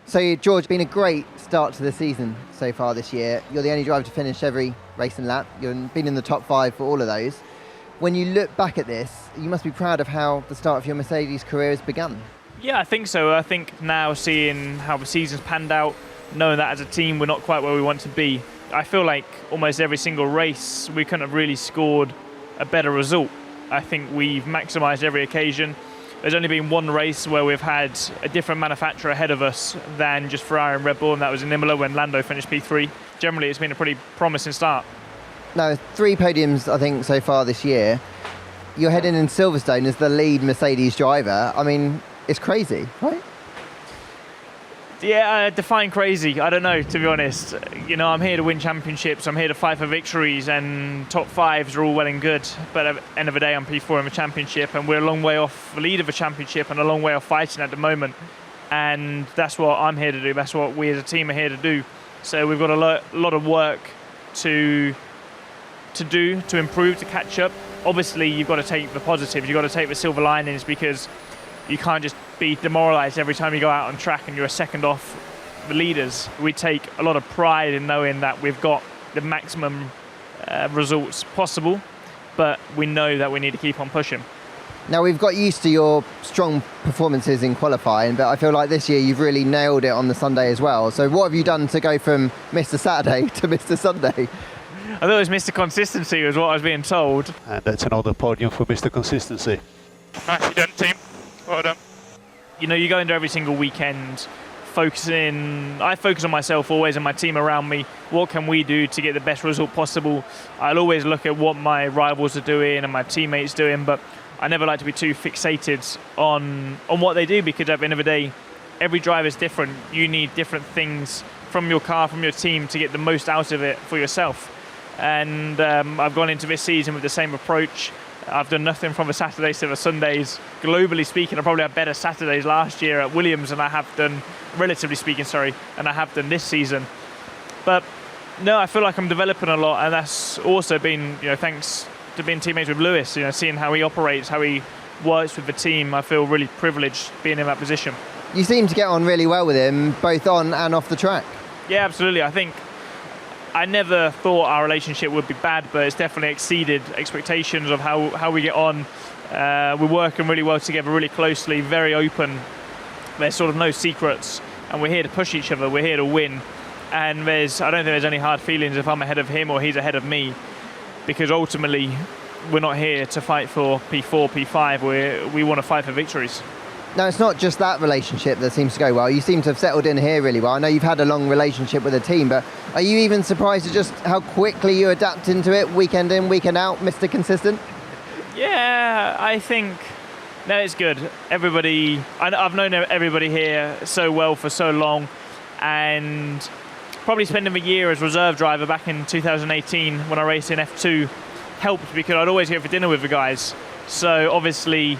So, George, been a great start to the season so far this year. You're the only driver to finish every racing lap. You've been in the top 5 for all of those. When you look back at this, you must be proud of how the start of your Mercedes career has begun. Yeah, I think so. I think now seeing how the season's panned out, knowing that as a team we're not quite where we want to be, I feel like almost every single race we couldn't have really scored a better result. I think we've maximised every occasion. There's only been one race where we've had a different manufacturer ahead of us than just Ferrari and Red Bull, and that was in Imola when Lando finished P3. Generally, it's been a pretty promising start. Now, 3 podiums, I think, so far this year. You're heading in Silverstone as the lead Mercedes driver. I mean, it's crazy, right? Yeah, define crazy. I don't know, to be honest. You know, I'm here to win championships. I'm here to fight for victories, and top 5s are all well and good. But at the end of the day, I'm P4 in the championship, and we're a long way off the lead of the championship and a long way off fighting at the moment. And that's what I'm here to do. That's what we as a team are here to do. So we've got a lot of work to do, to improve, to catch up. Obviously, you've got to take the positives. You've got to take the silver linings, because you can't just be demoralised every time you go out on track and you're a second off the leaders. We take a lot of pride in knowing that we've got the maximum results possible, but we know that we need to keep on pushing. Now, we've got used to your strong performances in qualifying, but I feel like this year you've really nailed it on the Sunday as well. So what have you done to go from Mr. Saturday to Mr. Sunday? I thought it was Mr. Consistency was what I was being told. And that's another podium for Mr. Consistency. Nicely done, team. Well done. You know, you go into every single weekend I focus on myself always and my team around me. What can we do to get the best result possible? I'll always look at what my rivals are doing and my teammates doing, but I never like to be too fixated on what they do, because at the end of the day, every driver is different. You need different things from your car, from your team, to get the most out of it for yourself. And I've gone into this season with the same approach. I've done nothing from the Saturdays to the Sundays. Globally speaking, I probably had better Saturdays last year at Williams than I have done, relatively speaking, and I have done this season. But no, I feel like I'm developing a lot, and that's also been, thanks to being teammates with Lewis, seeing how he operates, how he works with the team. I feel really privileged being in that position. You seem to get on really well with him, both on and off the track. Yeah, absolutely. I think I never thought our relationship would be bad, but it's definitely exceeded expectations of how we get on. We're working really well together, really closely, very open. There's sort of no secrets, and we're here to push each other. We're here to win. And I don't think there's any hard feelings if I'm ahead of him or he's ahead of me, because ultimately we're not here to fight for P4, P5. We want to fight for victories. Now, it's not just that relationship that seems to go well. You seem to have settled in here really well. I know you've had a long relationship with the team, but are you even surprised at just how quickly you adapt into it, weekend in, weekend out, Mr. Consistent? Yeah, I think no, it's good. I've known everybody here so well for so long, and probably spending a year as reserve driver back in 2018 when I raced in F2 helped, because I'd always go for dinner with the guys. So obviously,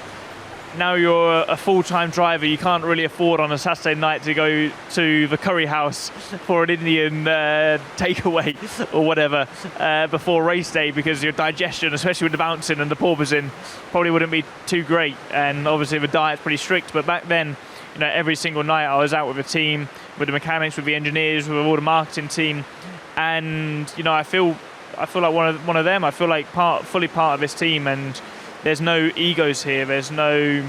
now you're a full-time driver, you can't really afford on a Saturday night to go to the curry house for an Indian takeaway or whatever before race day, because your digestion, especially with the bouncing and the porpoising, probably wouldn't be too great. And obviously the diet's pretty strict, but back then, every single night I was out with the team, with the mechanics, with the engineers, with all the marketing team, and I feel like one of them. I feel like fully part of this team, and there's no egos here. There's no.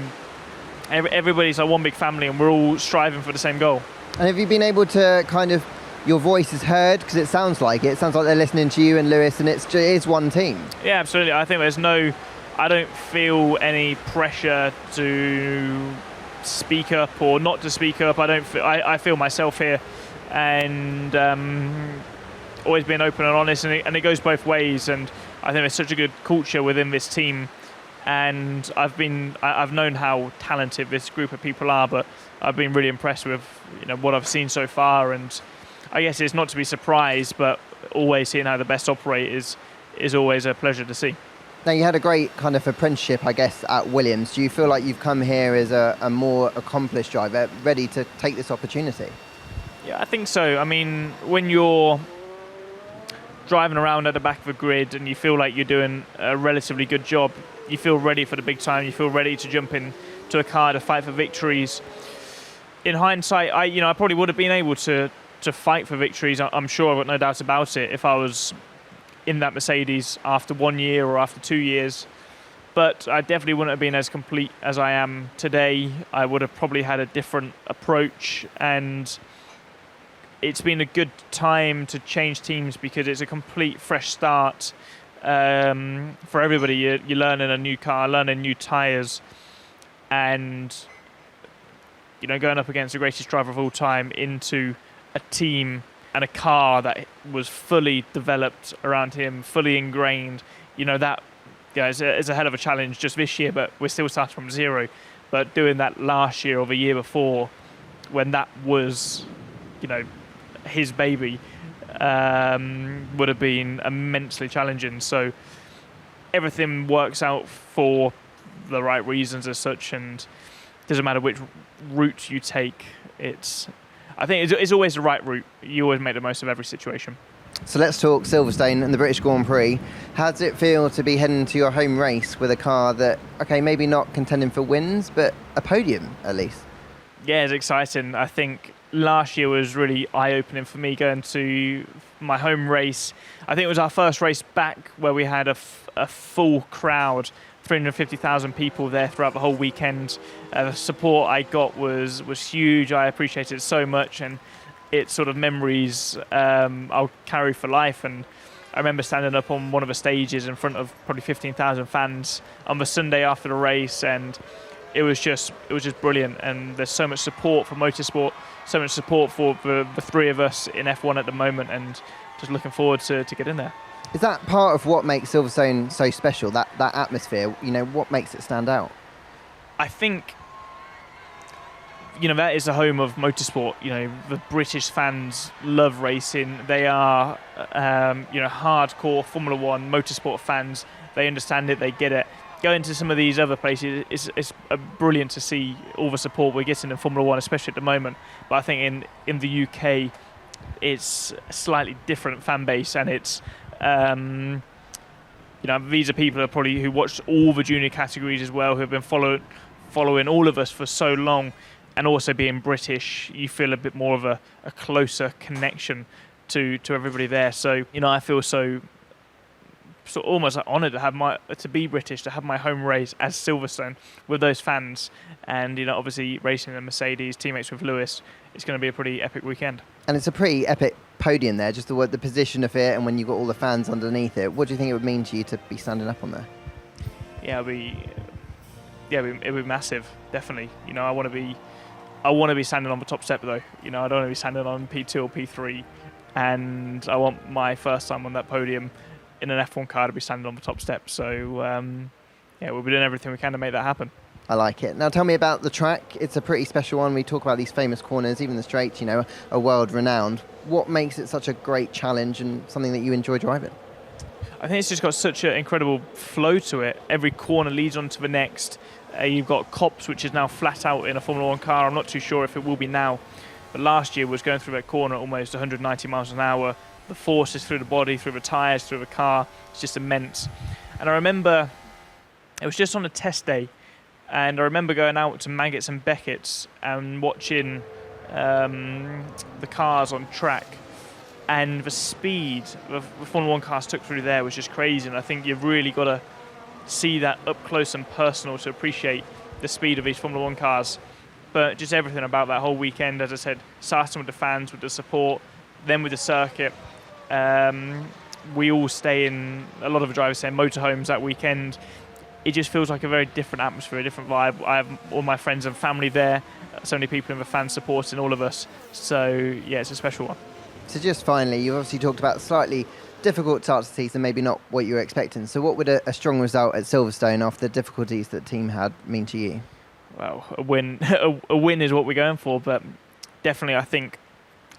Everybody's like one big family, and we're all striving for the same goal. And have you been able to your voice is heard? Because it sounds like they're listening to you and Lewis, and it is one team. Yeah, absolutely. I think I don't feel any pressure to speak up or not to speak up. I feel myself here, and always being open and honest, and it goes both ways. And I think there's such a good culture within this team. And I've known how talented this group of people are, but I've been really impressed with what I've seen so far. And I guess it's not to be surprised, but always seeing how the best operate is always a pleasure to see. Now, you had a great kind of apprenticeship, I guess, at Williams. Do you feel like you've come here as a more accomplished driver, ready to take this opportunity? Yeah, I think so. I mean, when you're driving around at the back of a grid and you feel like you're doing a relatively good job, you feel ready for the big time, you feel ready to jump in to a car to fight for victories. in hindsight, I probably would have been able to fight for victories. I'm sure, I've got no doubt about it, if I was in that Mercedes after 1 year or after 2 years. But I definitely wouldn't have been as complete as I am today. I would have probably had a different approach, and it's been a good time to change teams because it's a complete fresh start for everybody. You're learning a new car, learning new tyres, and going up against the greatest driver of all time into a team and a car that was fully developed around him, fully ingrained. It's a hell of a challenge just this year, but we're still starting from zero. But doing that last year or the year before, when that was, his baby, would have been immensely challenging. So everything works out for the right reasons as such, and it doesn't matter which route you take. I think it's always the right route. You always make the most of every situation. So let's talk Silverstone and the British Grand Prix. How does it feel to be heading to your home race with a car that, okay, maybe not contending for wins, but a podium at least? Yeah, it's exciting. I think last year was really eye-opening for me going to my home race. I think it was our first race back where we had a full crowd, 350,000 people there throughout the whole weekend. The support I got was huge. I appreciated it so much, and it's sort of memories I'll carry for life. And I remember standing up on one of the stages in front of probably 15,000 fans on the Sunday after the race, and it was just brilliant. And there's so much support for motorsport, so much support for the three of us in F1 at the moment, and just looking forward to get in there. Is that part of what makes Silverstone so special, that atmosphere? What makes it stand out? I think that is the home of motorsport. The British fans love racing. They are hardcore Formula One motorsport fans. They understand it, they get it. Going to some of these other places, it's brilliant to see all the support we're getting in Formula One, especially at the moment. But I think in the UK, it's a slightly different fan base, and it's these are people who watched all the junior categories as well, who have been following all of us for so long. And also being British, you feel a bit more of a closer connection to everybody there. So I feel so almost honoured to be British, to have my home race as Silverstone with those fans, and obviously racing a Mercedes, teammates with Lewis. It's going to be a pretty epic weekend. And it's a pretty epic podium there, just the position of it, and when you've got all the fans underneath it. What do you think it would mean to you to be standing up on there? It'd be massive, definitely. I want to be standing on the top step, though. I don't want to be standing on P2 or P3, and I want my first time on that podium in an F1 car to be standing on the top step. So, we'll be doing everything we can to make that happen. I like it. Now, tell me about the track. It's a pretty special one. We talk about these famous corners, even the straights, are world-renowned. What makes it such a great challenge and something that you enjoy driving? I think it's just got such an incredible flow to it. Every corner leads on to the next. You've got Copse, which is now flat out in a Formula One car. I'm not too sure if it will be now, but last year was going through that corner almost 190 miles an hour. The force is through the body, through the tyres, through the car. It's just immense. And I remember it was just on a test day, and I remember going out to Maggots and Beckett's and watching the cars on track. And the speed the Formula One cars took through there was just crazy. And I think you've really got to see that up close and personal to appreciate the speed of these Formula One cars. But just everything about that whole weekend, as I said, starting with the fans, with the support, then with the circuit. We all stay in, a lot of the drivers stay in motorhomes that weekend. It just feels like a very different atmosphere, a different vibe. I have all my friends and family there, so many people in the fans supporting all of us. So, yeah, it's a special one. So just finally, you've obviously talked about slightly difficult start to the season, maybe not what you were expecting. So what would a strong result at Silverstone after the difficulties that the team had mean to you? Well, a win a win is what we're going for, but definitely I think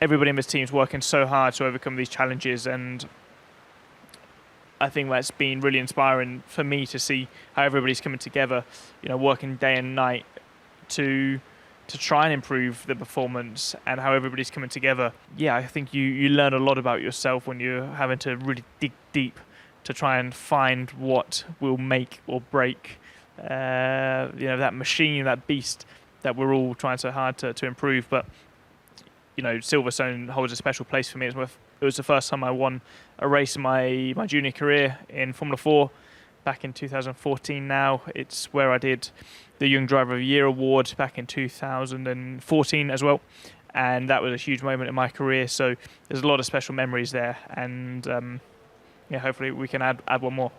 everybody in this team is working so hard to overcome these challenges, and I think that's been really inspiring for me to see how everybody's coming together, working day and night to try and improve the performance, and how everybody's coming together. Yeah, I think you learn a lot about yourself when you're having to really dig deep to try and find what will make or break that machine, that beast that we're all trying so hard to improve. But Silverstone holds a special place for me. It was the first time I won a race in my junior career in Formula 4 back in 2014 now. It's where I did the Young Driver of the Year award back in 2014 as well. And that was a huge moment in my career. So there's a lot of special memories there. And hopefully we can add one more.